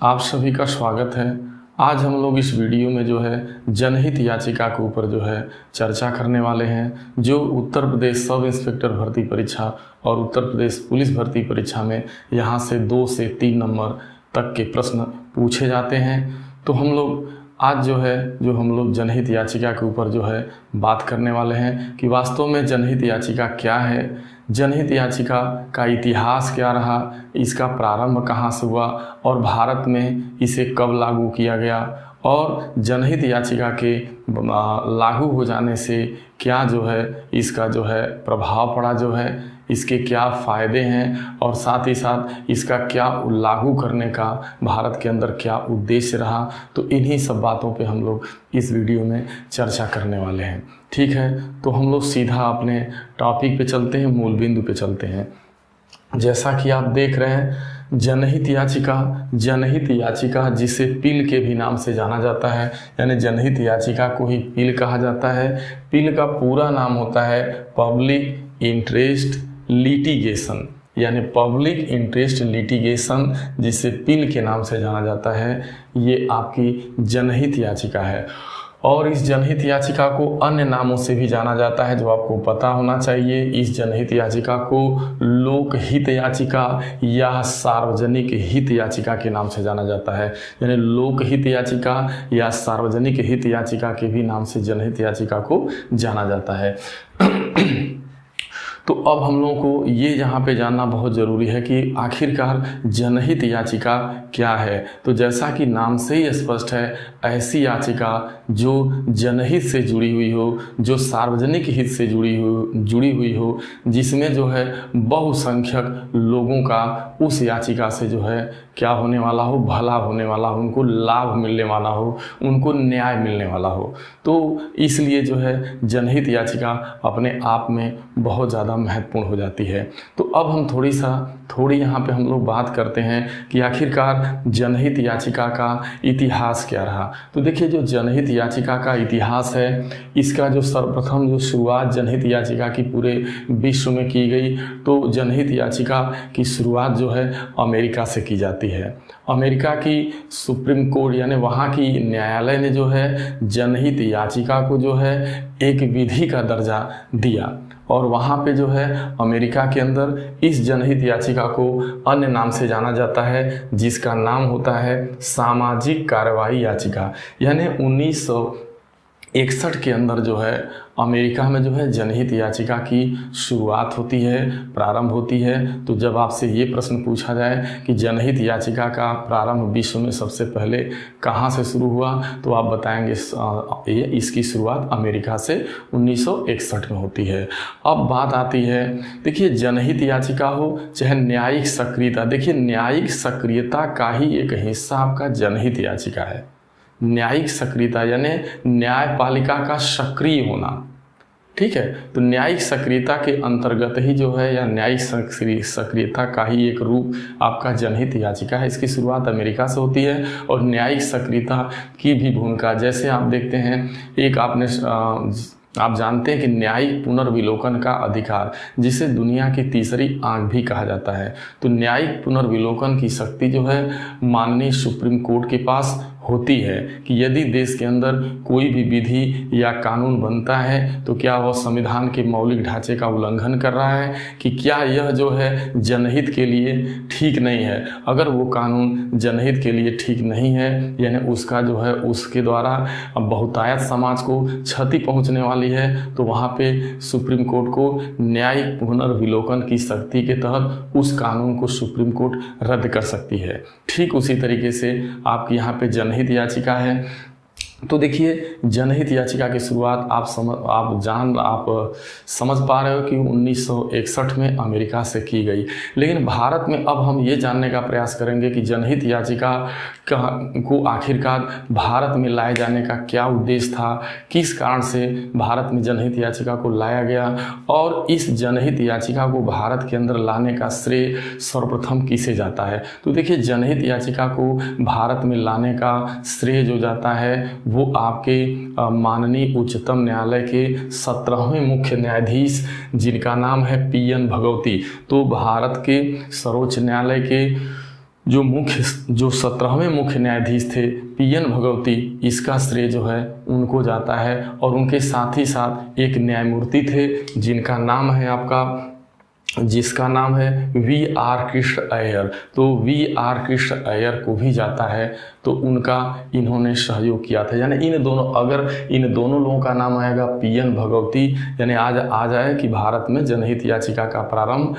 आप सभी का स्वागत है। आज हम लोग इस वीडियो में जो है जनहित याचिका के ऊपर जो है चर्चा करने वाले हैं, जो उत्तर प्रदेश सब इंस्पेक्टर भर्ती परीक्षा और उत्तर प्रदेश पुलिस भर्ती परीक्षा में यहाँ से 2 से 3 नंबर तक के प्रश्न पूछे जाते हैं। तो हम लोग आज जो हम लोग जनहित याचिका के ऊपर जो है बात करने वाले हैं कि वास्तव में जनहित याचिका क्या है, जनहित याचिका का इतिहास क्या रहा, इसका प्रारंभ कहाँ से हुआ और भारत में इसे कब लागू किया गया, और जनहित याचिका के लागू हो जाने से क्या जो है इसका जो है प्रभाव पड़ा, जो है इसके क्या फ़ायदे हैं, और साथ ही साथ इसका क्या लागू करने का भारत के अंदर क्या उद्देश्य रहा। तो इन्हीं सब बातों पे हम लोग इस वीडियो में चर्चा करने वाले हैं। ठीक है, तो हम लोग सीधा अपने टॉपिक पे चलते हैं, मूल बिंदु पे चलते हैं। जैसा कि आप देख रहे हैं जनहित याचिका जिसे पिल के भी नाम से जाना जाता है, यानी जनहित याचिका को ही पिल कहा जाता है। पिल का पूरा नाम होता है पब्लिक इंटरेस्ट लिटिगेशन, यानी पब्लिक इंटरेस्ट लिटिगेशन, जिसे पिल के नाम से जाना जाता है। ये आपकी जनहित याचिका है। और इस जनहित याचिका को अन्य नामों से भी जाना जाता है, जो आपको पता होना चाहिए। इस जनहित याचिका को लोकहित याचिका या सार्वजनिक हित याचिका के नाम से जाना जाता है, यानी लोकहित याचिका या सार्वजनिक हित याचिका के भी नाम से जनहित याचिका को जाना जाता है। तो अब हम लोगों को ये यहाँ पे जानना बहुत ज़रूरी है कि आखिरकार जनहित याचिका क्या है। तो जैसा कि नाम से ही स्पष्ट है, ऐसी याचिका जो जनहित से जुड़ी हुई हो, जो सार्वजनिक हित से जुड़ी हुई हो, जिसमें जो है बहुसंख्यक लोगों का उस याचिका से जो है क्या होने वाला हो, भला होने वाला हो, उनको लाभ मिलने वाला हो, उनको न्याय मिलने वाला हो। तो इसलिए जो है जनहित याचिका अपने आप में बहुत ज़्यादा महत्वपूर्ण हो जाती है। तो अब हम थोड़ी यहाँ पे हम लोग बात करते हैं कि आखिरकार जनहित याचिका का इतिहास क्या रहा। तो देखिए, जो जनहित याचिका का इतिहास है, इसका जो सर्वप्रथम जो शुरुआत जनहित याचिका की पूरे विश्व में की गई, तो जनहित याचिका की शुरुआत जो है अमेरिका से की जाती है। अमेरिका की सुप्रीम कोर्ट यानी वहाँ की न्यायालय ने जो है जनहित याचिका को जो है एक विधि का दर्जा दिया, और वहाँ पे जो है अमेरिका के अंदर इस जनहित याचिका को अन्य नाम से जाना जाता है, जिसका नाम होता है सामाजिक कार्रवाई याचिका। यानी 1961 के अंदर जो है अमेरिका में जो है जनहित याचिका की शुरुआत होती है, प्रारंभ होती है। तो जब आपसे ये प्रश्न पूछा जाए कि जनहित याचिका का प्रारंभ विश्व में सबसे पहले कहाँ से शुरू हुआ, तो आप बताएंगे इसकी शुरुआत अमेरिका से 1961 में होती है। अब बात आती है, देखिए जनहित याचिका हो चाहे न्यायिक सक्रियता, देखिए न्यायिक सक्रियता का ही एक हिस्सा आपका जनहित याचिका है। न्यायिक सक्रियता यानी न्यायपालिका का सक्रिय होना। ठीक है, तो न्यायिक सक्रियता के अंतर्गत ही जो है, या न्यायिक सक्रियता का ही एक रूप आपका जनहित याचिका है। इसकी शुरुआत अमेरिका से होती है। और न्यायिक सक्रियता की भी भूमिका, जैसे आप देखते हैं, एक आप जानते हैं कि न्यायिक पुनर्विलोकन का अधिकार, जिसे दुनिया की तीसरी आंख भी कहा जाता है। तो न्यायिक पुनर्विलोकन की शक्ति जो है माननीय सुप्रीम कोर्ट के पास होती है कि यदि देश के अंदर कोई भी विधि या कानून बनता है तो क्या वह संविधान के मौलिक ढांचे का उल्लंघन कर रहा है, कि क्या यह जो है जनहित के लिए ठीक नहीं है। अगर वो कानून जनहित के लिए ठीक नहीं है, यानी उसका जो है उसके द्वारा बहुतायत समाज को क्षति पहुंचने वाली है, तो वहाँ पे सुप्रीम कोर्ट को न्यायिक पुनर्विलोकन की शक्ति के तहत उस कानून को सुप्रीम कोर्ट रद्द कर सकती है। ठीक उसी तरीके से आपकी यहाँ पे जनहित याचिका है। तो देखिए, जनहित याचिका की शुरुआत आप समझ पा रहे हो कि 1961 में अमेरिका से की गई। लेकिन भारत में अब हम ये जानने का प्रयास करेंगे कि जनहित याचिका को आखिरकार भारत में लाए जाने का क्या उद्देश्य था, किस कारण से भारत में जनहित याचिका को लाया गया, और इस जनहित याचिका को भारत के अंदर लाने का श्रेय सर्वप्रथम किसे जाता है। तो देखिए, जनहित याचिका को भारत में लाने का श्रेय जो जाता है वो आपके माननीय उच्चतम न्यायालय के 17वें मुख्य न्यायाधीश, जिनका नाम है PN भगवती। तो भारत के सर्वोच्च न्यायालय के जो 17वें मुख्य न्यायाधीश थे पीएन भगवती, इसका श्रेय जो है उनको जाता है। और उनके साथ ही साथ एक न्यायमूर्ति थे जिसका नाम है वी.आर. कृष्ण अय्यर। तो वी.आर. कृष्ण अय्यर को भी जाता है, तो इन्होंने सहयोग किया था। यानी इन दोनों लोगों का नाम आएगा पीएन भगवती, यानी आज आ जाए कि भारत में जनहित याचिका का प्रारंभ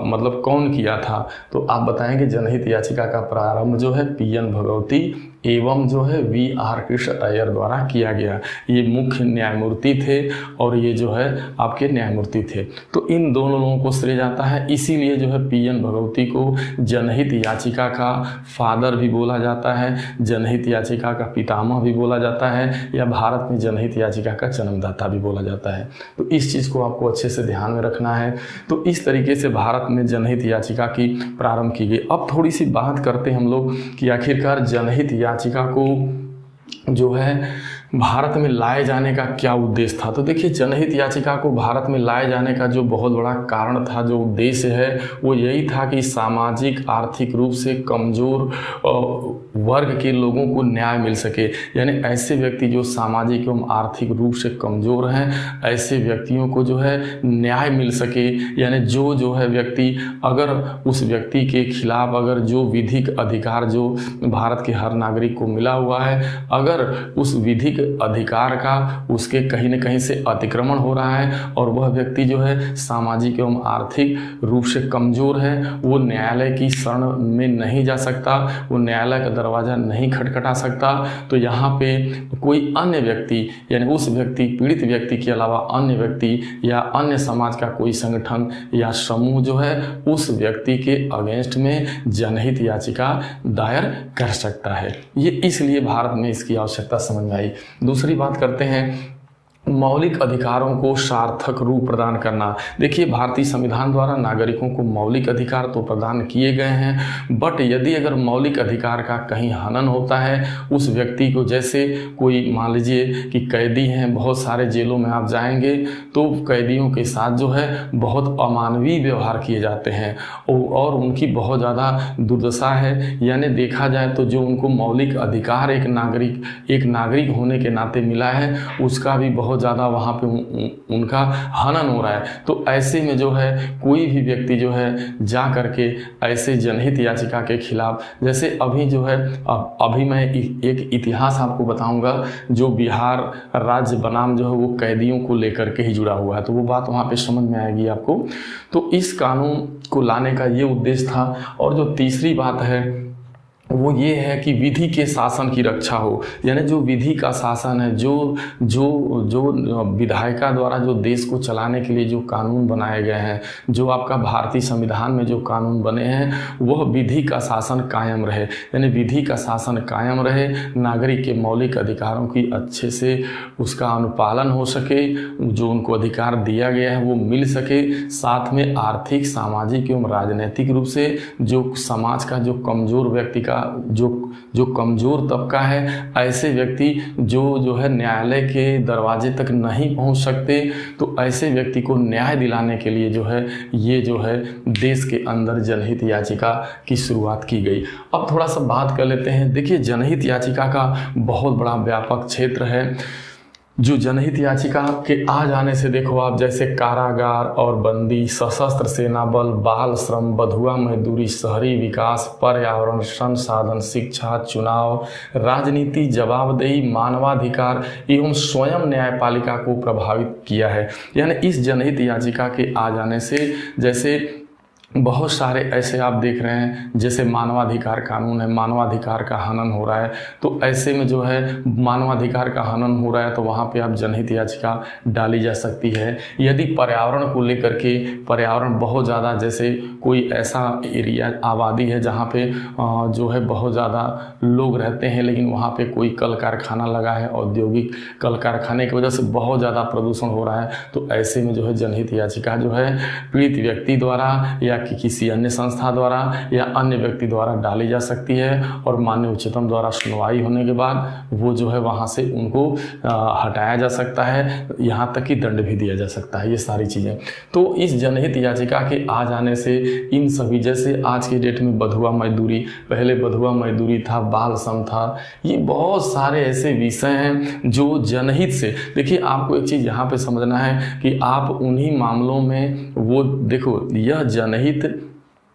मतलब कौन किया था, तो आप बताएंगे जनहित याचिका का प्रारंभ जो है पीएन भगवती एवं जो है वी.आर. कृष्ण अय्यर द्वारा किया गया। ये मुख्य न्यायमूर्ति थे और ये जो है आपके न्यायमूर्ति थे। तो इन दोनों लोगों को श्रेय जाता है, इसीलिए जो है पीएन भगवती को जनहित याचिका का फादर भी बोला जाता है, जनहित याचिका का पितामह भी बोला जाता है, या भारत में जनहित याचिका का जन्मदाता भी बोला जाता है। तो इस चीज़ को आपको अच्छे से ध्यान में रखना है। तो इस तरीके से भारत में जनहित याचिका की प्रारंभ की गई। अब थोड़ी सी बात करते हैं हम लोग कि आखिरकार जनहित याचिका को जो है भारत में लाए जाने का क्या उद्देश्य था। तो देखिए, जनहित याचिका को भारत में लाए जाने का जो बहुत बड़ा कारण था, जो उद्देश्य है, वो यही था कि सामाजिक आर्थिक रूप से कमज़ोर वर्ग के लोगों को न्याय मिल सके। यानी ऐसे व्यक्ति जो सामाजिक एवं आर्थिक रूप से कमज़ोर हैं, ऐसे व्यक्तियों को जो है न्याय मिल सके। यानी जो है व्यक्ति, अगर उस व्यक्ति के खिलाफ अगर जो विधिक अधिकार जो भारत के हर नागरिक को मिला हुआ है, अगर उस विधिक अधिकार का उसके कहीं न कहीं से अतिक्रमण हो रहा है और वह व्यक्ति जो है सामाजिक एवं आर्थिक रूप से कमज़ोर है, वो न्यायालय की शरण में नहीं जा सकता, वो न्यायालय का दरवाज़ा नहीं खटखटा सकता, तो यहाँ पे कोई अन्य व्यक्ति, यानी उस व्यक्ति पीड़ित व्यक्ति के अलावा अन्य व्यक्ति या अन्य समाज का कोई संगठन या समूह जो है उस व्यक्ति के अगेंस्ट में जनहित याचिका दायर कर सकता है। ये इसलिए भारत में इसकी आवश्यकता समझ में आई। दूसरी बात करते हैं मौलिक अधिकारों को सार्थक रूप प्रदान करना। देखिए, भारतीय संविधान द्वारा नागरिकों को मौलिक अधिकार तो प्रदान किए गए हैं, बट यदि अगर मौलिक अधिकार का कहीं हनन होता है, उस व्यक्ति को, जैसे कोई मान लीजिए कि कैदी हैं, बहुत सारे जेलों में आप जाएंगे तो कैदियों के साथ जो है बहुत अमानवीय व्यवहार किए जाते हैं और उनकी बहुत ज़्यादा दुर्दशा है। यानी देखा जाए तो जो उनको मौलिक अधिकार एक नागरिक होने के नाते मिला है, उसका भी बहुत ज़्यादा वहाँ पे उनका हनन हो रहा है। तो ऐसे में जो है कोई भी व्यक्ति जो है जा करके ऐसे जनहित याचिका के खिलाफ, जैसे अभी जो है अभी मैं एक इतिहास आपको बताऊंगा, जो बिहार राज्य बनाम जो है वो कैदियों को लेकर के ही जुड़ा हुआ है, तो वो बात वहाँ पे समझ में आएगी आपको। तो इस कानून को लाने का ये उद्देश्य था। और जो तीसरी बात है वो ये है कि विधि के शासन की रक्षा हो। यानी जो विधि का शासन है, जो विधायिका द्वारा जो देश को चलाने के लिए जो कानून बनाए गए हैं, जो आपका भारतीय संविधान में जो कानून बने हैं, वह विधि का शासन कायम रहे। यानी विधि का शासन कायम रहे, नागरिक के मौलिक अधिकारों की अच्छे से उसका अनुपालन हो सके, जो उनको अधिकार दिया गया है वो मिल सके, साथ में आर्थिक, सामाजिक एवं राजनीतिक रूप से जो समाज का जो कमज़ोर व्यक्ति का जो कमज़ोर तबका है, ऐसे व्यक्ति जो है न्यायालय के दरवाजे तक नहीं पहुंच सकते, तो ऐसे व्यक्ति को न्याय दिलाने के लिए जो है ये जो है देश के अंदर जनहित याचिका की शुरुआत की गई। अब थोड़ा सा बात कर लेते हैं। देखिए, जनहित याचिका का बहुत बड़ा व्यापक क्षेत्र है। जो जनहित याचिका के आ जाने से देखो आप, जैसे कारागार और बंदी, सशस्त्र सेना बल, बाल श्रम, बधुआ मजदूरी, शहरी विकास, पर्यावरण संसाधन, शिक्षा, चुनाव, राजनीति, जवाबदेही, मानवाधिकार एवं स्वयं न्यायपालिका को प्रभावित किया है। यानी इस जनहित याचिका के आ जाने से जैसे बहुत सारे ऐसे आप देख रहे हैं, जैसे मानवाधिकार कानून है, मानवाधिकार का हनन हो रहा है, तो ऐसे में जो है मानवाधिकार का हनन हो रहा है तो वहाँ पे आप जनहित याचिका डाली जा सकती है। यदि पर्यावरण को लेकर के, पर्यावरण बहुत ज़्यादा, जैसे कोई ऐसा एरिया आबादी है जहाँ पे जो है बहुत ज़्यादा लोग रहते हैं, लेकिन वहाँ पे कोई कल कारखाना लगा है, औद्योगिक कल कारखाने की वजह से बहुत ज़्यादा प्रदूषण हो रहा है, तो ऐसे में जो है जनहित याचिका जो है पीड़ित व्यक्ति द्वारा या या कि किसी अन्य संस्था द्वारा या अन्य व्यक्ति द्वारा डाली जा सकती है, और माननीय उच्चतम द्वारा सुनवाई होने के बाद वो जो है वहाँ से उनको हटाया जा सकता है, यहाँ तक कि दंड भी दिया जा सकता है, ये सारी चीज़ें। तो इस जनहित याचिका के आ जाने से इन सभी, जैसे आज की डेट में बधुआ मजदूरी, पहले बधुआ मजदूरी था, बाल श्रम था, ये बहुत सारे ऐसे विषय हैं जो जनहित से, देखिए आपको एक चीज़ यहाँ पे समझना है कि आप उन्हीं मामलों में वो देखो, यह जनहित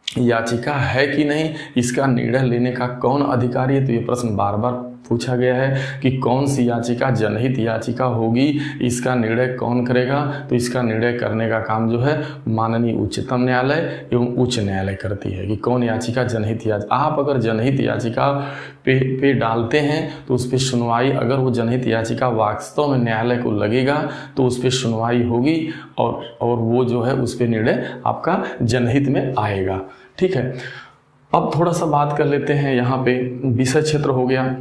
याचिका है कि नहीं, इसका निर्णय लेने का कौन अधिकारी है। तो ये प्रश्न बार बार पूछा गया है कि कौन सी याचिका जनहित याचिका होगी, इसका निर्णय कौन करेगा। तो इसका निर्णय करने का काम जो है माननीय उच्चतम न्यायालय एवं उच्च न्यायालय करती है कि कौन याचिका जनहित याचिका। आप अगर जनहित याचिका पे डालते हैं तो उस पर सुनवाई, अगर वो जनहित याचिका वास्तव में न्यायालय को लगेगा तो उस पर सुनवाई होगी और वो जो है उस पर निर्णय आपका जनहित में आएगा। ठीक है, अब थोड़ा सा बात कर लेते हैं, यहाँ पे विषय क्षेत्र हो गया।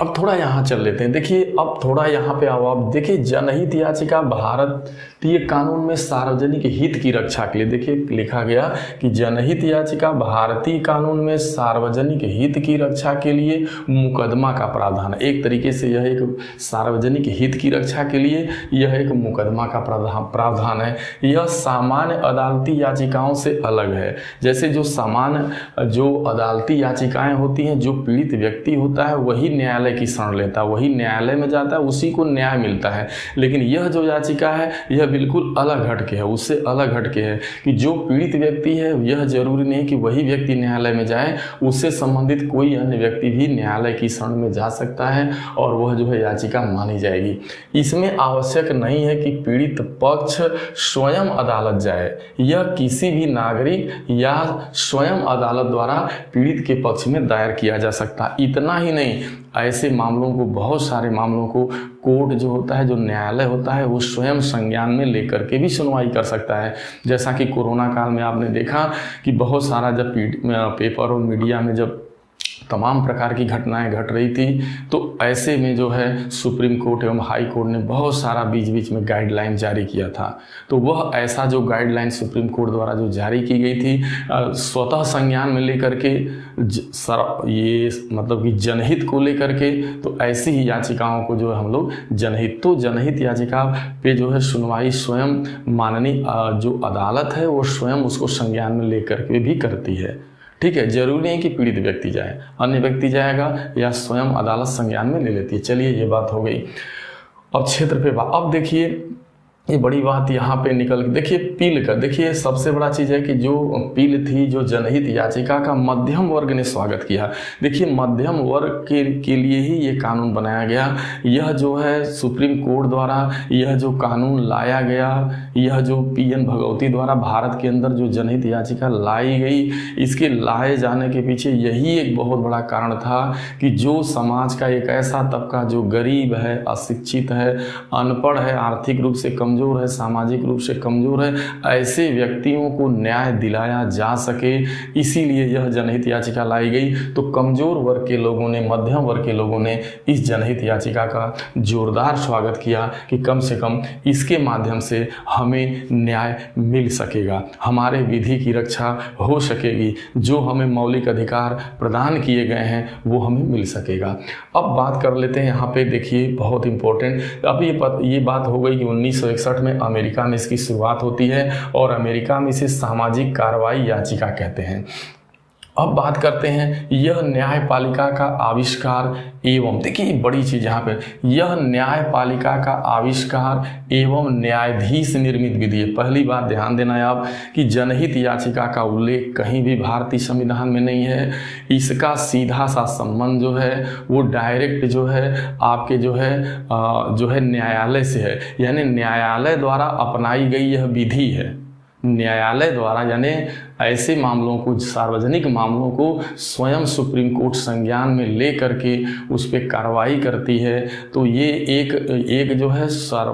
अब थोड़ा यहाँ चल लेते हैं। देखिए अब थोड़ा यहाँ पे आओ, आप देखिए जनहित याचिका भारतीय कानून में सार्वजनिक हित की रक्षा के लिए, देखिए लिखा गया कि जनहित याचिका भारतीय कानून में सार्वजनिक हित की रक्षा के लिए मुकदमा का प्रावधान है। एक तरीके से यह एक सार्वजनिक हित की रक्षा के लिए यह एक मुकदमा का प्रावधान है। यह सामान्य अदालती याचिकाओं से अलग है। जैसे जो सामान्य जो अदालती याचिकाएं होती हैं, जो पीड़ित व्यक्ति होता है वही न्यायालय की शरण लेता है, वही न्यायालय में जाता है, उसी को न्याय मिलता है। लेकिन यह जो याचिका है यह बिल्कुल अलग हटके है, उससे अलग हटके है कि जो पीड़ित व्यक्ति है यह जरूरी नहीं कि वही व्यक्ति न्यायालय में जाए, उससे संबंधित कोई अन्य व्यक्ति भी न्यायालय की शरण में जा सकता है और वह जो है याचिका मानी जाएगी। इसमें आवश्यक नहीं है कि पीड़ित पक्ष स्वयं अदालत जाए, यह किसी भी नागरिक या स्वयं अदालत द्वारा पीड़ित के पक्ष में दायर किया जा सकता। इतना ही नहीं, ऐसे मामलों को, बहुत सारे मामलों को कोर्ट जो होता है, जो न्यायालय होता है, वो स्वयं संज्ञान में लेकर के भी सुनवाई कर सकता है। जैसा कि कोरोना काल में आपने देखा कि बहुत सारा जब पेपर और मीडिया में जब तमाम प्रकार की घटनाएं घट रही थी, तो ऐसे में जो है सुप्रीम कोर्ट एवं हाई कोर्ट ने बहुत सारा बीच बीच में गाइडलाइन जारी किया था। तो वह ऐसा जो गाइडलाइन सुप्रीम कोर्ट द्वारा जो जारी की गई थी, स्वतः संज्ञान में लेकर के ये मतलब कि जनहित को लेकर के, तो ऐसी ही याचिकाओं को जो है हम लोग जनहित याचिका पे जो है सुनवाई स्वयं माननीय जो अदालत है वो स्वयं उसको संज्ञान में लेकर के भी करती है। ठीक है, जरूरी नहीं कि पीड़ित व्यक्ति जाए, अन्य व्यक्ति जाएगा या स्वयं अदालत संज्ञान में ले लेती है। चलिए ये बात हो गई। अब क्षेत्र पे अब देखिए ये बड़ी बात यहाँ पे निकल, देखिए पील का, देखिए सबसे बड़ा चीज़ है कि जो पील थी, जो जनहित याचिका का मध्यम वर्ग ने स्वागत किया। देखिए मध्यम वर्ग के लिए ही ये कानून बनाया गया। यह जो है सुप्रीम कोर्ट द्वारा यह जो कानून लाया गया, यह जो PN भगवती द्वारा भारत के अंदर जो जनहित याचिका लाई गई, इसके लाए जाने के पीछे यही एक बहुत बड़ा कारण था कि जो समाज का एक ऐसा तबका जो गरीब है, अशिक्षित है, अनपढ़ है, आर्थिक रूप से कमजोर है, सामाजिक रूप से कमजोर है, ऐसे व्यक्तियों को न्याय दिलाया जा सके, इसीलिए यह जनहित याचिका लाई गई। तो कमजोर वर्ग के लोगों ने, मध्यम वर्ग के लोगों ने इस जनहित याचिका का जोरदार स्वागत किया कि कम से कम इसके माध्यम से हमें न्याय मिल सकेगा, हमारे विधि की रक्षा हो सकेगी, जो हमें मौलिक अधिकार प्रदान किए गए हैं वो हमें मिल सकेगा। अब बात कर लेते हैं यहाँ पे, देखिए बहुत इंपॉर्टेंट, अब ये बात हो गई कि 1961 में अमेरिका में इसकी शुरुआत होती है और अमेरिका में इसे सामाजिक कार्रवाई याचिका कहते हैं। अब बात करते हैं यह न्यायपालिका का आविष्कार एवं, देखिए बड़ी चीज़ यहाँ पे, यह न्यायपालिका का आविष्कार एवं न्यायाधीश निर्मित विधि है। पहली बात ध्यान देना है आप कि जनहित याचिका का उल्लेख कहीं भी भारतीय संविधान में नहीं है। इसका सीधा सा संबंध जो है वो डायरेक्ट जो है आपके जो है न्यायालय से है, यानी न्यायालय द्वारा अपनाई गई यह विधि है। न्यायालय द्वारा यानी ऐसे मामलों को, सार्वजनिक मामलों को स्वयं सुप्रीम कोर्ट संज्ञान में ले करके उस पर कार्रवाई करती है। तो ये एक जो है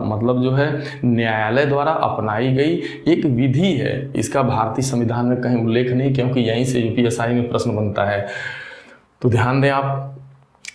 मतलब जो है न्यायालय द्वारा अपनाई गई एक विधि है। इसका भारतीय संविधान में कहीं उल्लेख नहीं, क्योंकि यहीं से UPSI में प्रश्न बनता है। तो ध्यान दें आप,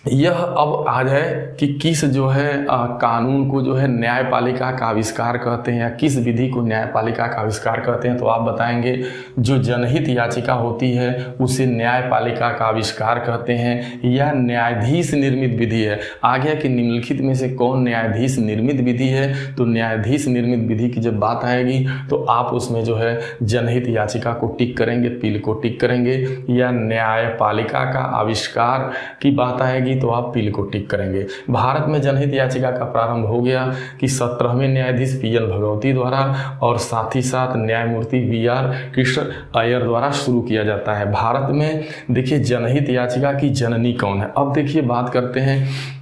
यह अब आ जाए कि किस जो है कानून को जो है न्यायपालिका का आविष्कार कहते हैं या किस विधि को न्यायपालिका का आविष्कार कहते हैं, तो आप बताएंगे जो जनहित याचिका होती है उसे न्यायपालिका का आविष्कार कहते हैं या न्यायाधीश निर्मित विधि है। आ गया कि निम्नलिखित में से कौन न्यायाधीश निर्मित विधि है, तो न्यायाधीश निर्मित विधि की जब बात आएगी तो आप उसमें जो है जनहित याचिका को टिक करेंगे, पील को टिक करेंगे, या न्यायपालिका का आविष्कार की बात आएगी तो आप पील को टिक करेंगे। भारत में जनहित याचिका का प्रारंभ हो गया कि 17वें न्यायाधीश पीएन भगवती द्वारा और साथ ही साथ न्यायमूर्ति वीआर कृष्ण अय्यर द्वारा शुरू किया जाता है। भारत में देखिए जनहित याचिका की जननी कौन है। अब देखिए बात करते हैं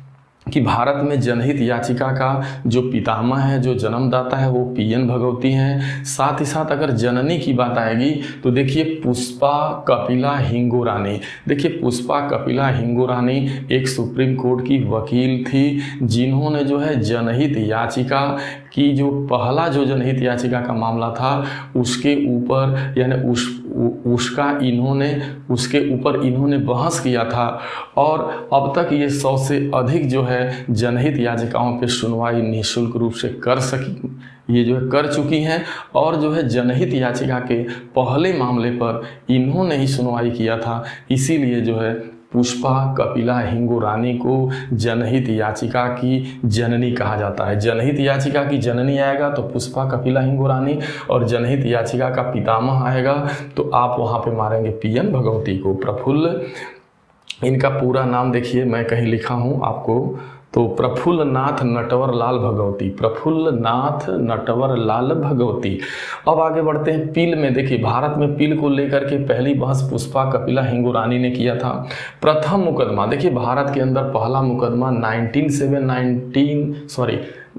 कि भारत में जनहित याचिका का जो पितामह है, जो जन्मदाता है, वो पीएन भगवती हैं। साथ ही साथ अगर जननी की बात आएगी तो देखिए पुष्पा कपिला हिंगो रानी। देखिए पुष्पा कपिला हिंगो रानी एक सुप्रीम कोर्ट की वकील थी जिन्होंने जो है जनहित याचिका की जो पहला जो जनहित याचिका का मामला था उसके ऊपर यानी उसके ऊपर इन्होंने बहस किया था और अब तक ये 100 से अधिक जो है जनहित याचिकाओं पे सुनवाई निःशुल्क रूप से ये जो है कर चुकी हैं और जो है जनहित याचिका के पहले मामले पर इन्होंने ही सुनवाई किया था। इसीलिए जो है पुष्पा कपिला हिंगो रानी को जनहित याचिका की जननी कहा जाता है। जनहित याचिका की जननी आएगा तो पुष्पा कपिला हिंगो रानी, और जनहित याचिका का पितामह आएगा तो आप वहाँ पे मारेंगे पीएन भगवती को। प्रफुल्ल, इनका पूरा नाम देखिए मैं कहीं लिखा हूँ आपको, तो प्रफुल्ल नाथ नटवर लाल भगवती, प्रफुल्ल नाथ नटवर लाल भगवती। अब आगे बढ़ते हैं पील में। देखिए भारत में पील को लेकर के पहली बहस पुष्पा कपिला हिंगो रानी ने किया था। प्रथम मुकदमा देखिए भारत के अंदर पहला मुकदमा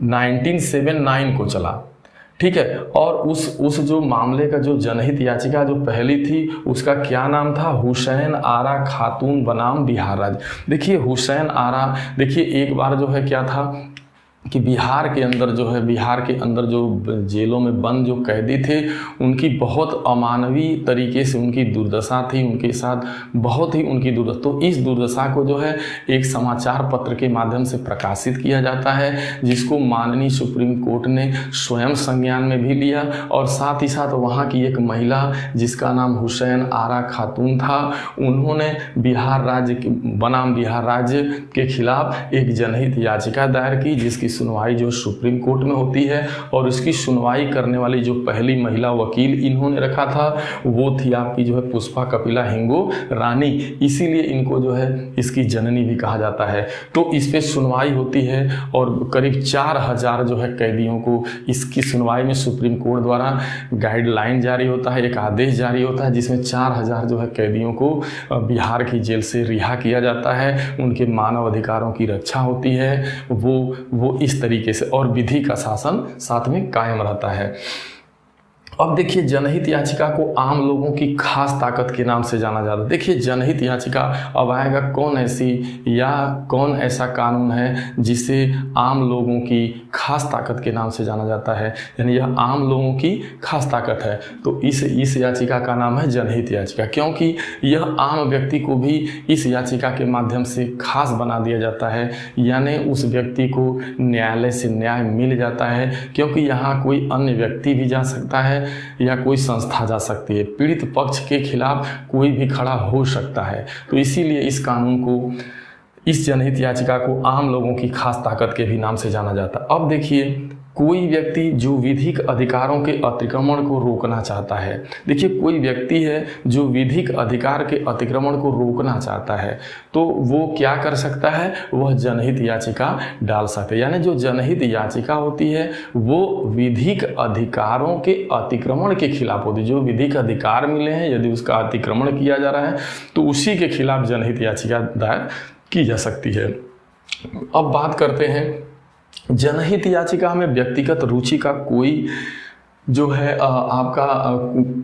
1979 को चला, ठीक है। और उस जो मामले का जो जनहित याचिका जो पहली थी उसका क्या नाम था, हुसैन आरा खातून बनाम बिहार राज्य। देखिए हुसैन आरा, देखिए एक बार जो है क्या था कि बिहार के अंदर जो जेलों में बंद जो कैदी थे उनकी बहुत अमानवीय तरीके से उनकी दुर्दशा थी, उनके साथ बहुत ही उनकी दुर्दशा, तो इस दुर्दशा को जो है एक समाचार पत्र के माध्यम से प्रकाशित किया जाता है जिसको माननीय सुप्रीम कोर्ट ने स्वयं संज्ञान में भी लिया और साथ ही साथ वहाँ की एक महिला जिसका नाम हुसैन आरा खातून था, उन्होंने बिहार राज्य बनाम बिहार राज्य के खिलाफ एक जनहित याचिका दायर की जिसकी सुनवाई जो सुप्रीम कोर्ट में होती है और इसकी सुनवाई करने वाली जो पहली महिला वकील इन्होंने रखा था वो थी आपकी जो है पुष्पा कपिला हिंगो रानी। इसीलिए इनको जो है इसकी जननी भी कहा जाता है। तो इस पे सुनवाई होती है और करीब 4000 जो है कैदियों को इसकी सुनवाई में सुप्रीम कोर्ट द्वारा गाइडलाइन जारी होता है, एक आदेश जारी होता है जिसमें 4000 जो है कैदियों को बिहार की जेल से रिहा किया जाता है। उनके मानव अधिकारों की रक्षा होती है, वो इस तरीके से, और विधि का शासन साथ में कायम रहता है। अब देखिए जनहित याचिका को आम लोगों की खास ताकत के नाम से जाना जाता है। देखिए जनहित याचिका, अब आएगा कौन ऐसा कानून है जिसे आम लोगों की खास ताकत के नाम से जाना जाता है, यानी यह आम लोगों की खास ताकत है। तो इस याचिका का नाम है जनहित याचिका, क्योंकि यह आम व्यक्ति को भी इस याचिका के माध्यम से खास बना दिया जाता है, यानी उस व्यक्ति को न्यायालय से न्याय मिल जाता है, क्योंकि यहाँ कोई अन्य व्यक्ति भी जा सकता है या कोई संस्था जा सकती है, पीड़ित पक्ष के खिलाफ कोई भी खड़ा हो सकता है। तो इसीलिए इस कानून को, इस जनहित याचिका को आम लोगों की खास ताकत के भी नाम से जाना जाता है। अब देखिए कोई व्यक्ति जो विधिक अधिकारों के अतिक्रमण को रोकना चाहता है, देखिए कोई व्यक्ति है जो विधिक अधिकार के अतिक्रमण को रोकना चाहता है तो वो क्या कर सकता है, वह जनहित याचिका डाल सकते हैं। यानी जो जनहित याचिका होती है वो विधिक अधिकारों के अतिक्रमण के खिलाफ होती है। जो विधिक अधिकार मिले हैं यदि उसका अतिक्रमण किया जा रहा है तो उसी के खिलाफ जनहित याचिका दायर की जा सकती है। अब बात करते हैं जनहित याचिका में व्यक्तिगत रुचि का कोई जो है आपका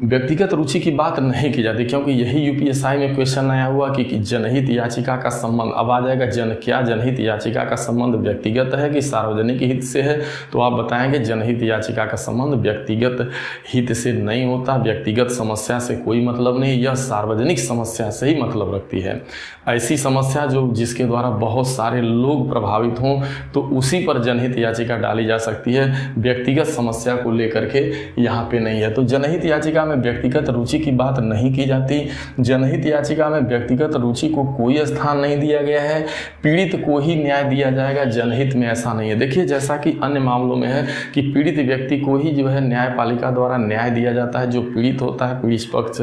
व्यक्तिगत रुचि की बात नहीं की जाती, क्योंकि यही यूपीएसआई में क्वेश्चन आया हुआ कि जनहित याचिका का संबंध, अब आ जाएगा क्या जनहित याचिका का संबंध व्यक्तिगत है कि सार्वजनिक हित से है। तो आप बताएंगे जनहित याचिका का संबंध व्यक्तिगत हित से नहीं होता, व्यक्तिगत समस्या से कोई मतलब नहीं, यह सार्वजनिक समस्या से ही मतलब रखती है। ऐसी समस्या जो जिसके द्वारा बहुत सारे लोग प्रभावित हों तो उसी पर जनहित याचिका डाली जा सकती है, व्यक्तिगत समस्या को लेकर के यहाँ पे नहीं है। तो जनहित याचिका में व्यक्तिगत रुचि की बात नहीं की जाती। जनहित याचिका में व्यक्तिगत रुचि को कोई स्थान नहीं दिया गया है, पीड़ित को ही न्याय दिया जाएगा। जनहित में ऐसा नहीं है। देखिए जैसा कि अन्य मामलों में है कि पीड़ित व्यक्ति को ही जो है न्यायपालिका द्वारा न्याय दिया जाता है। जो पीड़ित होता है, पीड़ित पक्ष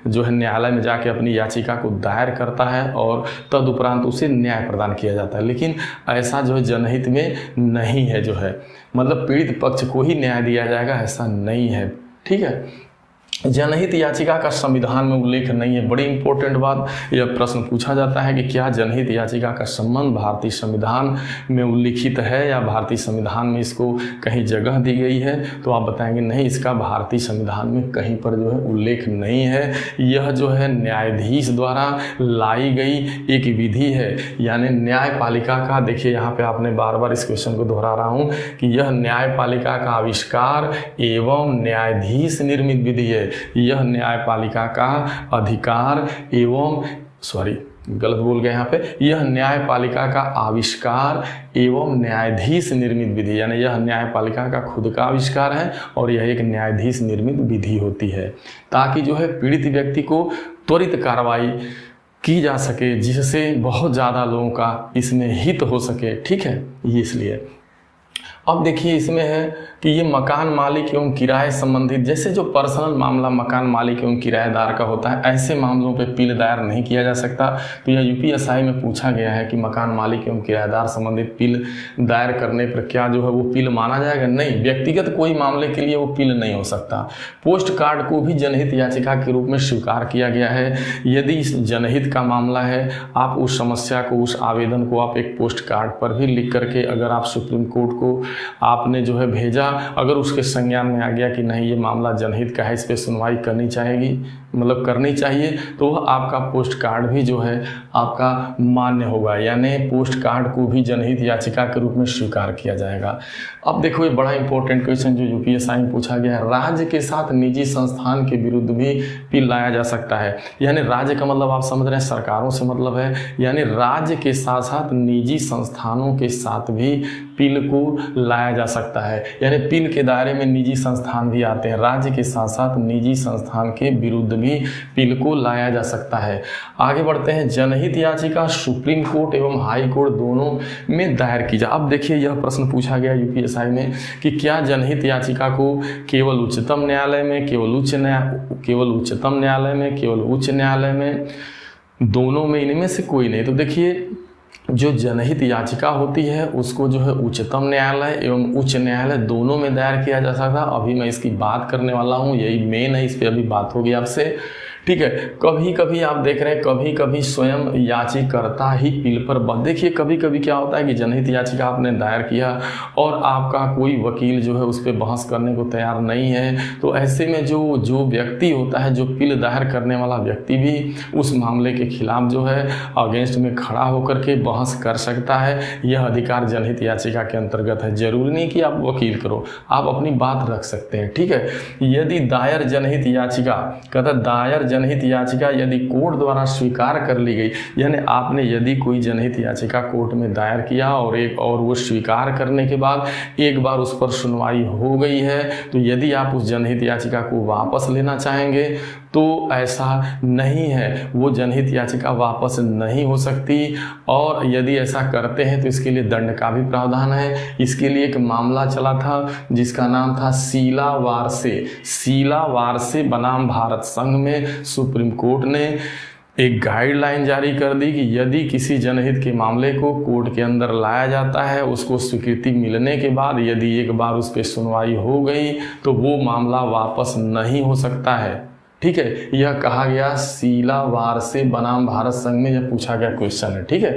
जो है न्यायालय में जाके अपनी याचिका को दायर करता है और तदुपरांत उसे न्याय प्रदान किया जाता है। लेकिन ऐसा जो है जनहित में नहीं है, जो है मतलब पीड़ित पक्ष को ही न्याय दिया जाएगा, ऐसा नहीं है। ठीक है, जनहित याचिका का संविधान में उल्लेख नहीं है। बड़ी इंपॉर्टेंट बात, यह प्रश्न पूछा जाता है कि क्या जनहित याचिका का संबंध भारतीय संविधान में उल्लिखित है या भारतीय संविधान में इसको कहीं जगह दी गई है। तो आप बताएंगे नहीं, इसका भारतीय संविधान में कहीं पर जो है उल्लेख नहीं है। यह जो है न्यायाधीश द्वारा लाई गई एक विधि है, यानी न्यायपालिका का, देखिए यहाँ पे आपने बार बार इस क्वेश्चन को दोहरा रहा हूँ कि यह न्यायपालिका का आविष्कार एवं न्यायाधीश निर्मित विधि है। यह न्यायपालिका का अधिकार एवं गलत बोल गए यहाँ पे, यह न्यायपालिका का आविष्कार एवं न्यायाधीश निर्मित विधि, यानी यह न्यायपालिका का खुद का आविष्कार है और यह एक न्यायाधीश निर्मित विधि होती है, ताकि जो है पीड़ित व्यक्ति को त्वरित कार्रवाई की जा सके, जिससे बहुत ज़्यादा लोगों का इसमें हित हो सके। ठीक है, ये इसलिए। अब देखिए इसमें है कि ये मकान मालिक एवं किराए संबंधित, जैसे जो पर्सनल मामला मकान मालिक एवं किराएदार का होता है, ऐसे मामलों पे पील दायर नहीं किया जा सकता। तो यह यूपीएसआई में पूछा गया है कि मकान मालिक एवं किराएदार संबंधित पील दायर करने पर क्या जो है वो पील माना जाएगा? नहीं, व्यक्तिगत कोई मामले के लिए वो पील नहीं हो सकता। पोस्ट कार्ड को भी जनहित याचिका के रूप में स्वीकार किया गया है। यदि इस जनहित का मामला है, आप उस समस्या को, उस आवेदन को आप एक पोस्ट कार्ड पर भी लिख करके अगर आप सुप्रीम कोर्ट को आपने जो है भेजा, अगर उसके संज्ञान में आ गया कि नहीं ये मामला जनहित का है, इस पर सुनवाई करनी चाहिए, तो वह आपका पोस्ट कार्ड भी जो है आपका मान्य होगा, यानी पोस्ट कार्ड को भी जनहित याचिका के रूप में स्वीकार किया जाएगा। अब देखो ये बड़ा इंपॉर्टेंट क्वेश्चन जो यूपीएसआई में पूछा गया है, राज्य के साथ निजी संस्थान के विरुद्ध भी पील लाया जा सकता है। यानी राज्य का मतलब आप समझ रहे हैं सरकारों से मतलब है, यानी राज्य के साथ साथ निजी संस्थानों के साथ भी पील को लाया जा सकता है। यानी पील के दायरे में निजी संस्थान भी आते हैं, राज्य के साथ साथ निजी संस्थान के विरुद्ध भी पील को लाया जा सकता है। आगे बढ़ते हैं, जनहित याचिका सुप्रीम कोर्ट एवं हाई कोर्ट दोनों में दायर की जाए। अब देखिए यह प्रश्न पूछा गया यूपीएसआई में कि क्या जनहित याचिका को केवल उच्चतम न्यायालय में, केवल उच्चतम न्यायालय में, केवल उच्च न्यायालय में, दोनों में, इनमें से कोई नहीं। तो देखिए जो जनहित याचिका होती है उसको जो है उच्चतम न्यायालय एवं उच्च न्यायालय दोनों में दायर किया जा सकता है। अभी मैं इसकी बात करने वाला हूँ, यही मेन है, इस पर अभी बात होगी आपसे। ठीक है, कभी कभी आप देख रहे हैं कभी कभी स्वयं याचिकाकर्ता ही पील पर देखिए कभी कभी क्या होता है कि जनहित याचिका आपने दायर किया और आपका कोई वकील जो है उस पर बहस करने को तैयार नहीं है, तो ऐसे में जो व्यक्ति होता है, जो पील दायर करने वाला व्यक्ति भी उस मामले के खिलाफ जो है अगेंस्ट में खड़ा होकर के बहस कर सकता है। यह अधिकार जनहित याचिका के अंतर्गत है। जरूरी नहीं कि आप वकील करो, आप अपनी बात रख सकते हैं। ठीक है, यदि दायर जनहित याचिका, कहता दायर जनहित याचिका यदि कोर्ट द्वारा स्वीकार कर ली गई, यानी आपने यदि कोई जनहित याचिका कोर्ट में दायर किया और वो स्वीकार करने के बाद एक बार उस पर सुनवाई हो गई है, तो यदि आप उस जनहित याचिका को वापस लेना चाहेंगे तो ऐसा नहीं है, वो जनहित याचिका वापस नहीं हो सकती। और यदि ऐसा करते हैं तो इसके लिए दंड का भी प्रावधान है। इसके लिए एक मामला चला था जिसका नाम था सीलावार से बनाम भारत संघ में सुप्रीम कोर्ट ने एक गाइडलाइन जारी कर दी कि यदि किसी जनहित के मामले को कोर्ट के अंदर लाया जाता है, उसको स्वीकृति मिलने के बाद यदि एक बार उस पर सुनवाई हो गई तो वो मामला वापस नहीं हो सकता है। ठीक है, यह कहा गया सीलावार से बनाम भारत संघ में, यह पूछा गया क्वेश्चन है। ठीक है,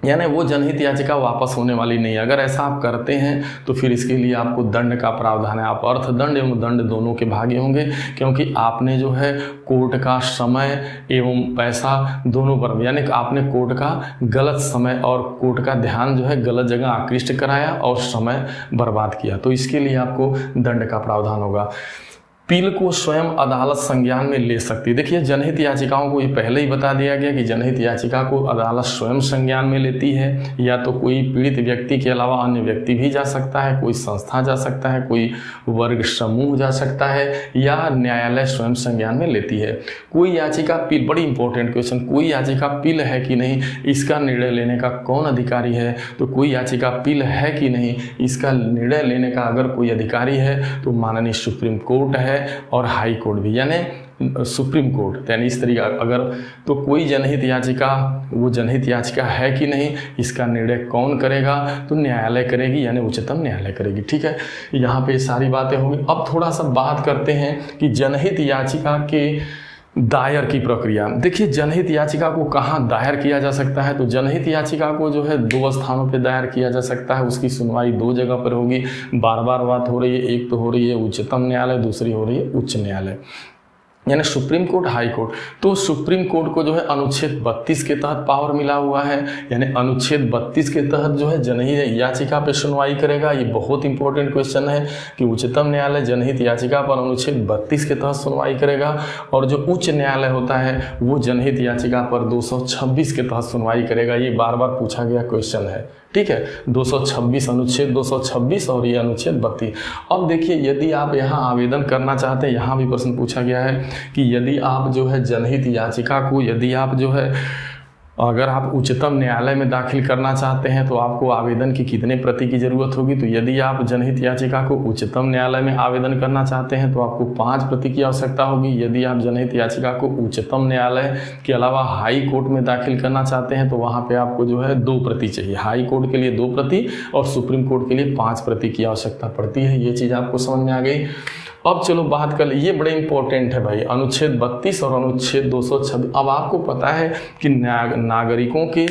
यानी वो जनहित याचिका वापस होने वाली नहीं है। अगर ऐसा आप करते हैं तो फिर इसके लिए आपको दंड का प्रावधान है, आप अर्थदंड एवं दंड दोनों के भागी होंगे, क्योंकि आपने जो है कोर्ट का समय एवं पैसा दोनों पर, यानी आपने कोर्ट का गलत समय और कोर्ट का ध्यान जो है गलत जगह आकृष्ट कराया और समय बर्बाद किया, तो इसके लिए आपको दंड का प्रावधान होगा। अपील को स्वयं अदालत संज्ञान में ले सकती है। देखिए जनहित याचिकाओं को ये पहले ही बता दिया गया कि जनहित याचिका को अदालत स्वयं संज्ञान में लेती है, या तो कोई पीड़ित व्यक्ति के अलावा अन्य व्यक्ति भी जा सकता है, कोई संस्था जा सकता है, कोई वर्ग समूह जा सकता है, या न्यायालय स्वयं संज्ञान में लेती है। कोई याचिका अपील, बड़ी इंपॉर्टेंट क्वेश्चन, कोई याचिका अपील है कि नहीं, इसका निर्णय लेने का कौन अधिकारी है? तो कोई याचिका अपील है कि नहीं, इसका निर्णय लेने का अगर कोई अधिकारी है तो माननीय सुप्रीम कोर्ट है और हाई कोर्ट भी, यानी सुप्रीम कोर्ट। यानी इस तरीका अगर तो कोई जनहित याचिका, वो जनहित याचिका है कि नहीं, इसका निर्णय कौन करेगा? तो न्यायालय करेगी, यानी उच्चतम न्यायालय करेगी। ठीक है, यहाँ पे सारी बातें होंगी। अब थोड़ा सा बात करते हैं कि जनहित याचिका के दायर की प्रक्रिया। देखिए जनहित याचिका को कहाँ दायर किया जा सकता है? तो जनहित याचिका को जो है 2 स्थानों पे दायर किया जा सकता है। उसकी सुनवाई 2 जगह पर होगी। बार बार बात हो रही है, एक तो हो रही है उच्चतम न्यायालय, दूसरी हो रही है उच्च न्यायालय, यानी सुप्रीम कोर्ट, हाई कोर्ट। तो सुप्रीम कोर्ट को जो है अनुच्छेद 32 के तहत पावर मिला हुआ है, यानी अनुच्छेद 32 के तहत जो है जनहित याचिका पे सुनवाई करेगा। ये बहुत इंपॉर्टेंट क्वेश्चन है कि उच्चतम न्यायालय जनहित याचिका पर अनुच्छेद 32 के तहत सुनवाई करेगा, और जो उच्च न्यायालय होता है वो जनहित याचिका पर 226 के तहत सुनवाई करेगा। ये बार बार पूछा गया क्वेश्चन है। ठीक है, 226 अनुच्छेद 226 और ये अनुच्छेद 32। अब देखिए यदि आप यहाँ आवेदन करना चाहते हैं, यहाँ भी प्रश्न पूछा गया है कि यदि आप जो है जनहित याचिका को, यदि आप जो है अगर आप उच्चतम न्यायालय में दाखिल करना चाहते हैं तो आपको आवेदन की कितने प्रति की ज़रूरत होगी? तो यदि आप जनहित याचिका को उच्चतम न्यायालय में आवेदन करना चाहते हैं तो आपको 5 प्रति की आवश्यकता होगी। यदि आप जनहित याचिका को उच्चतम न्यायालय के अलावा हाई कोर्ट में दाखिल करना चाहते हैं तो वहाँ पे आपको जो है 2 प्रति चाहिए। हाई कोर्ट के लिए 2 प्रति और सुप्रीम कोर्ट के लिए 5 प्रति की आवश्यकता पड़ती है। ये चीज़ आपको समझ में आ गई। अब चलो बात कर, ये बड़े इंपॉर्टेंट है भाई, अनुच्छेद 32 और अनुच्छेद 226। अब आपको पता है कि नागरिकों के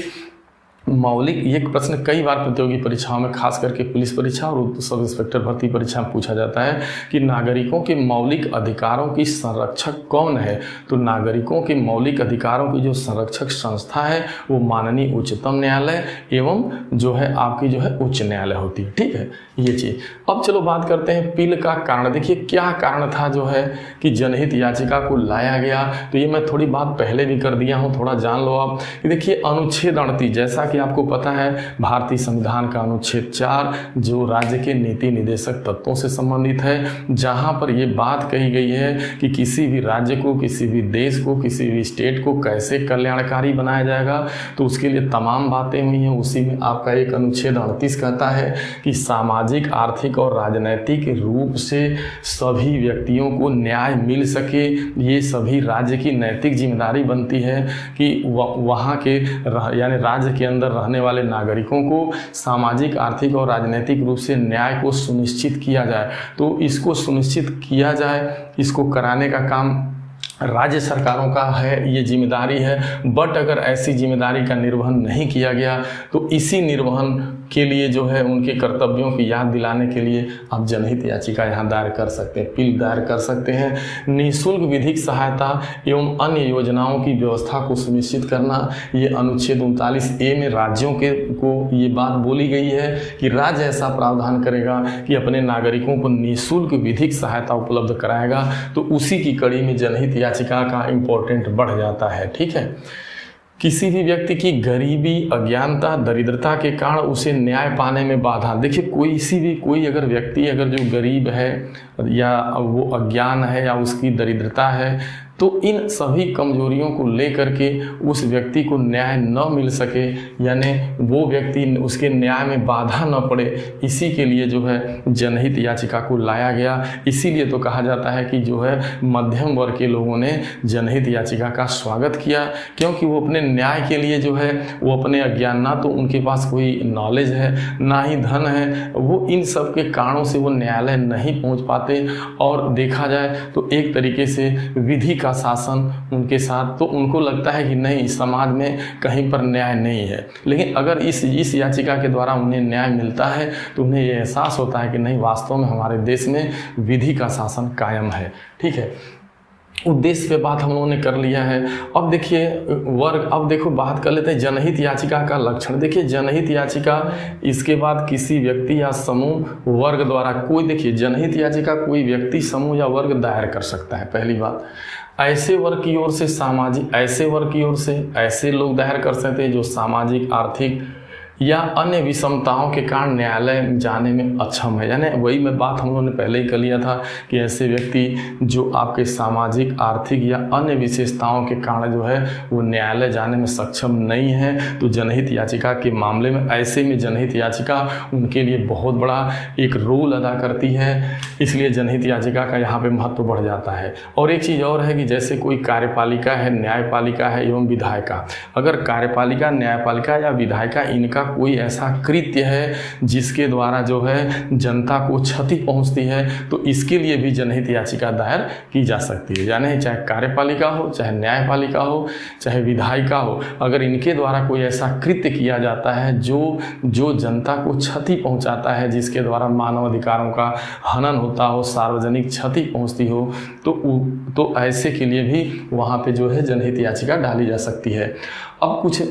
मौलिक, ये प्रश्न कई बार प्रतियोगी परीक्षाओं में, खास करके पुलिस परीक्षा और सब इंस्पेक्टर भर्ती परीक्षा में पूछा जाता है कि नागरिकों के मौलिक अधिकारों की संरक्षक कौन है? तो नागरिकों के मौलिक अधिकारों की जो संरक्षक संस्था है वो माननीय उच्चतम न्यायालय एवं जो है आपकी जो है उच्च न्यायालय होती है। ठीक है, ये चीज़। अब चलो बात करते हैं अपील का कारण। देखिए क्या कारण था जो है कि जनहित याचिका को लाया गया, तो ये मैं थोड़ी बात पहले भी कर दिया हूँ, थोड़ा जान लो आप। देखिए अनुच्छेद 38, जैसा कि आपको पता है भारतीय संविधान का अनुच्छेद 4 जो राज्य के नीति निदेशक तत्वों से संबंधित है, जहां पर ये बात कही गई है कि किसी भी राज्य को, किसी भी देश को, किसी भी स्टेट को कैसे कल्याणकारी बनाया जाएगा, तो उसके लिए तमाम बातें हुई हैं। उसी में आपका एक अनुच्छेद 38 कहता है कि सामाजिक, आर्थिक और राजनैतिक रूप से सभी व्यक्तियों को न्याय मिल सके। ये सभी राज्य की नैतिक जिम्मेदारी बनती है कि वहाँ के यानी राज्य के अंदर रहने वाले नागरिकों को सामाजिक, आर्थिक और राजनीतिक रूप से न्याय को सुनिश्चित किया जाए। तो इसको सुनिश्चित किया जाए, इसको कराने का काम राज्य सरकारों का है, ये जिम्मेदारी है। बट अगर ऐसी जिम्मेदारी का निर्वहन नहीं किया गया तो इसी निर्वहन के लिए जो है उनके कर्तव्यों की याद दिलाने के लिए आप जनहित याचिका यहाँ दायर कर सकते हैं, अपील दायर कर सकते हैं। निःशुल्क विधिक सहायता एवं अन्य योजनाओं की व्यवस्था को सुनिश्चित करना, ये अनुच्छेद 39A में राज्यों के को ये बात बोली गई है कि राज्य ऐसा प्रावधान करेगा कि अपने नागरिकों को निःशुल्क विधिक सहायता उपलब्ध कराएगा। तो उसी की कड़ी में जनहित याचिका का इम्पोर्टेंट बढ़ जाता है। ठीक है, किसी भी व्यक्ति की गरीबी, अज्ञानता, दरिद्रता के कारण उसे न्याय पाने में बाधा। देखिए कोई अगर व्यक्ति अगर जो गरीब है या वो अज्ञान है या उसकी दरिद्रता है, तो इन सभी कमजोरियों को लेकर के उस व्यक्ति को न्याय न मिल सके, यानी वो व्यक्ति उसके न्याय में बाधा न पड़े, इसी के लिए जो है जनहित याचिका को लाया गया। इसीलिए तो कहा जाता है कि जो है मध्यम वर्ग के लोगों ने जनहित याचिका का स्वागत किया, क्योंकि वो अपने न्याय के लिए जो है वो अपने अज्ञान, ना तो उनके पास कोई नॉलेज है ना ही धन है, वो इन सब के कारणों से वो न्यायालय नहीं पहुँच पाते। और देखा जाए तो एक तरीके से विधि का का शासन उनके साथ, तो उनको लगता है कि नहीं, समाज में कहीं पर न्याय नहीं है। लेकिन अगर इस याचिका के द्वारा उन्हें न्याय मिलता है तो उन्हें ये एहसास होता है कि नहीं, वास्तव में हमारे देश में विधि का शासन कायम है। ठीक है, उद्देश्य पे बात हम लोगों ने कर लिया है। अब देखिए वर्ग, अब देखो बात कर लेते हैं जनहित याचिका का लक्षण। देखिए जनहित याचिका, इसके बाद किसी व्यक्ति या समूह वर्ग द्वारा कोई, देखिए जनहित याचिका कोई व्यक्ति, समूह या वर्ग दायर कर सकता है। पहली बात, ऐसे वर्ग की ओर से सामाजिक, ऐसे वर्ग की ओर से ऐसे लोग दायर कर सकते हैं जो सामाजिक, आर्थिक या अन्य विषमताओं के कारण न्यायालय जाने में अक्षम है। यानी वही मैं बात हम लोगों ने पहले ही कर लिया था कि ऐसे व्यक्ति जो आपके सामाजिक, आर्थिक या अन्य विशेषताओं के कारण जो है वो न्यायालय जाने में सक्षम नहीं है, तो जनहित याचिका के मामले में ऐसे में जनहित याचिका उनके लिए बहुत बड़ा एक रोल अदा करती है। इसलिए जनहित याचिका का यहाँ पे महत्व बढ़ जाता है। और एक चीज़ और है कि जैसे कोई कार्यपालिका है, न्यायपालिका है एवं विधायिका, अगर कार्यपालिका, न्यायपालिका या विधायिका इनका कोई ऐसा कृत्य है जिसके द्वारा जो है जनता को क्षति पहुंचती है, तो इसके लिए भी जनहित याचिका दायर की जा सकती है। यानी चाहे कार्यपालिका हो, चाहे न्यायपालिका हो, चाहे विधायिका हो, अगर इनके द्वारा कोई ऐसा कृत्य किया जाता है जो जनता को क्षति पहुंचाता है, जिसके द्वारा मानव अधिकारों का हनन होता हो, सार्वजनिक क्षति पहुंचती हो, तो ऐसे के लिए भी वहाँ पे जो है जनहित याचिका डाली जा सकती है। अब कुछ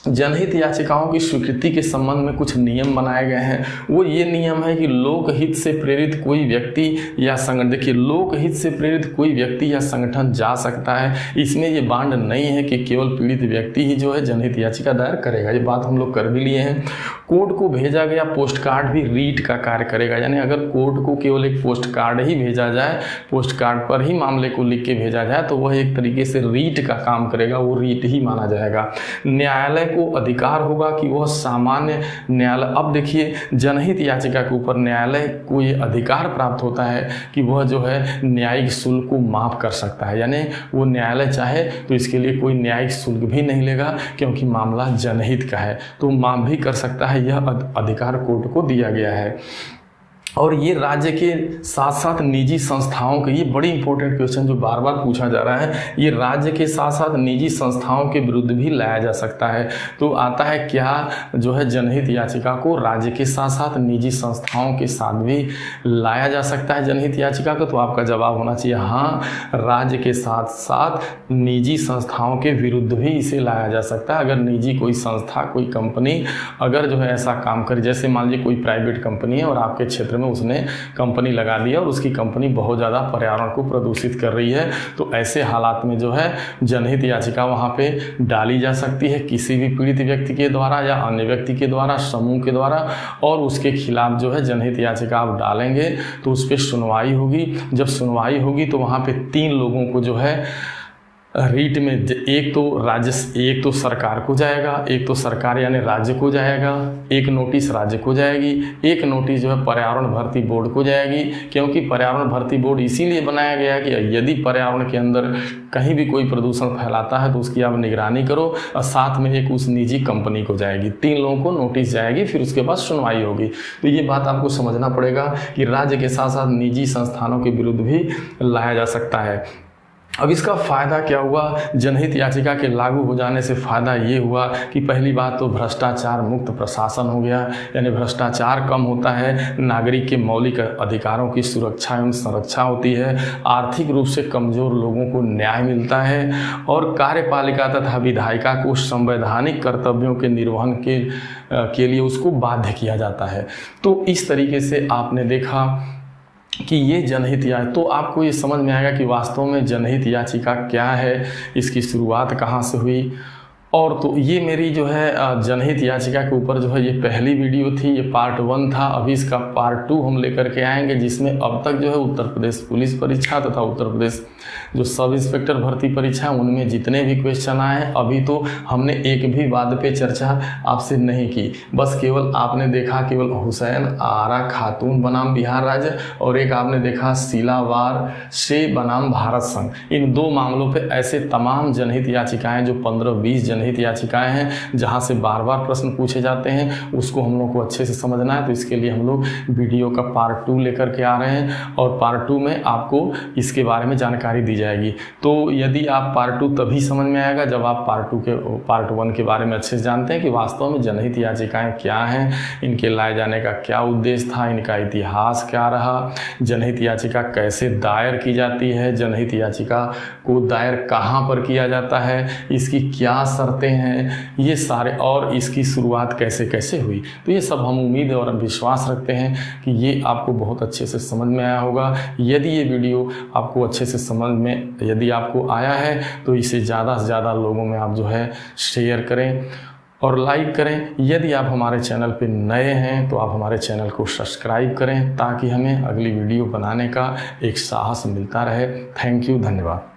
जनहित याचिकाओं की स्वीकृति के संबंध में कुछ नियम बनाए गए हैं। वो ये नियम है कि लोकहित से प्रेरित कोई व्यक्ति या संगठन, देखिए लोकहित से प्रेरित कोई व्यक्ति या संगठन जा सकता है। इसमें ये बांड नहीं है कि केवल पीड़ित व्यक्ति ही जो है जनहित याचिका दायर करेगा। ये बात हम लोग कर भी लिए हैं। कोर्ट को भेजा गया पोस्ट कार्ड भी रीट का कार्य करेगा। यानी अगर कोर्ट को केवल एक पोस्ट कार्ड ही भेजा जाए, पोस्ट कार्ड पर ही मामले को लिख के भेजा जाए, तो वह एक तरीके से रीट का काम करेगा, वो रीट ही माना जाएगा। न्यायालय को अधिकार होगा कि वह सामान्य न्यायालय, अब देखिए जनहित याचिका के ऊपर न्यायालय को ये अधिकार प्राप्त होता है कि वह जो है न्यायिक शुल्क को माफ कर सकता है। यानी वो न्यायालय चाहे तो इसके लिए कोई न्यायिक शुल्क भी नहीं लेगा, क्योंकि मामला जनहित का है, तो माफ भी कर सकता है। यह अधिकार कोर्ट को दिया गया है। और ये राज्य के साथ साथ निजी संस्थाओं के, ये बड़ी इंपॉर्टेंट क्वेश्चन जो बार बार पूछा जा रहा है, ये राज्य के साथ साथ निजी संस्थाओं के विरुद्ध भी लाया जा सकता है। तो आता है क्या जो है जनहित याचिका को राज्य के साथ साथ निजी संस्थाओं के साथ भी लाया जा सकता है जनहित याचिका को? तो आपका जवाब होना चाहिए हाँ, राज्य के साथ साथ निजी संस्थाओं के विरुद्ध भी इसे लाया जा सकता है। अगर निजी कोई संस्था, कोई कंपनी अगर जो है ऐसा काम करे, जैसे मान लीजिए कोई प्राइवेट कंपनी है और आपके क्षेत्र में उसने कंपनी लगा दिया और उसकी कंपनी बहुत ज़्यादा पर्यावरण को प्रदूषित कर रही है, तो ऐसे हालात में जो है जनहित याचिका वहाँ पे डाली जा सकती है किसी भी पीड़ित व्यक्ति के द्वारा या अन्य व्यक्ति के द्वारा, समूह के द्वारा, और उसके खिलाफ जो है जनहित याचिका आप डालेंगे तो उस पर सुनवाई होगी। जब सुनवाई होगी तो वहाँ पे 3 लोगों को जो है रीट में, एक तो सरकार को जाएगा, एक तो सरकार यानी राज्य को जाएगा, एक नोटिस राज्य को जाएगी, एक नोटिस जो है पर्यावरण भर्ती बोर्ड को जाएगी। क्योंकि पर्यावरण भर्ती बोर्ड इसीलिए बनाया गया है कि यदि पर्यावरण के अंदर कहीं भी कोई प्रदूषण फैलाता है तो उसकी आप निगरानी करो, और साथ में एक उस निजी कंपनी को जाएगी। 3 लोगों को नोटिस जाएगी, फिर उसके बाद सुनवाई होगी। तो ये बात आपको समझना पड़ेगा कि राज्य के साथ साथ निजी संस्थानों के विरुद्ध भी लाया जा सकता है। अब इसका फ़ायदा क्या हुआ? जनहित याचिका के लागू हो जाने से फ़ायदा ये हुआ कि पहली बात तो भ्रष्टाचार मुक्त प्रशासन हो गया, यानी भ्रष्टाचार कम होता है, नागरिक के मौलिक अधिकारों की सुरक्षा एवं संरक्षा होती है, आर्थिक रूप से कमज़ोर लोगों को न्याय मिलता है, और कार्यपालिका तथा विधायिका को संवैधानिक कर्तव्यों के निर्वहन के लिए उसको बाध्य किया जाता है। तो इस तरीके से आपने देखा कि ये जनहित याचिका, तो आपको ये समझ में आएगा कि वास्तव में जनहित याचिका क्या है, इसकी शुरुआत कहाँ से हुई। और तो ये मेरी जो है जनहित याचिका के ऊपर जो है ये पहली वीडियो थी, ये पार्ट 1 था। अभी इसका पार्ट 2 हम लेकर के आएंगे, जिसमें अब तक जो है उत्तर प्रदेश पुलिस परीक्षा तथा उत्तर प्रदेश जो सब इंस्पेक्टर भर्ती परीक्षा उनमें जितने भी क्वेश्चन आए हैं, अभी तो हमने एक भी वाद पे चर्चा आपसे नहीं की। बस केवल आपने देखा केवल हुसैन आरा खातून बनाम बिहार राज्य, और एक आपने देखा सिलावार से बनाम भारत संघ। इन 2 मामलों पे ऐसे तमाम जनहित याचिकाएं जो 15-20 जनहित जनहित याचिकाएं हैं जहां से बार बार प्रश्न पूछे जाते हैं, उसको हम लोग को अच्छे से समझना है। तो इसके लिए हम लोग वीडियो का पार्ट 2 लेकर के आ रहे हैं और पार्ट 2 में आपको इसके बारे में जानकारी दी जाएगी। तो यदि आप पार्ट 2 तभी समझ में आएगा जब आप पार्ट 1 के बारे में अच्छे से जानते हैं कि वास्तव में जनहित याचिकाएं क्या हैं, इनके लाए जाने का क्या उद्देश्य था, इनका इतिहास क्या रहा, जनहित याचिका कैसे दायर की जाती है, जनहित याचिका को दायर कहाँ पर किया जाता है, इसकी क्या शर्तें हैं, ये सारे, और इसकी शुरुआत कैसे कैसे हुई। तो ये सब हम उम्मीद और विश्वास रखते हैं कि ये आपको बहुत अच्छे से समझ में आया होगा। यदि ये वीडियो आपको अच्छे से समझ में यदि आपको आया है तो इसे ज़्यादा से ज़्यादा लोगों में आप जो है शेयर करें और लाइक करें। यदि आप हमारे चैनल पे नए हैं तो आप हमारे चैनल को सब्सक्राइब करें ताकि हमें अगली वीडियो बनाने का एक साहस मिलता रहे। थैंक यू, धन्यवाद।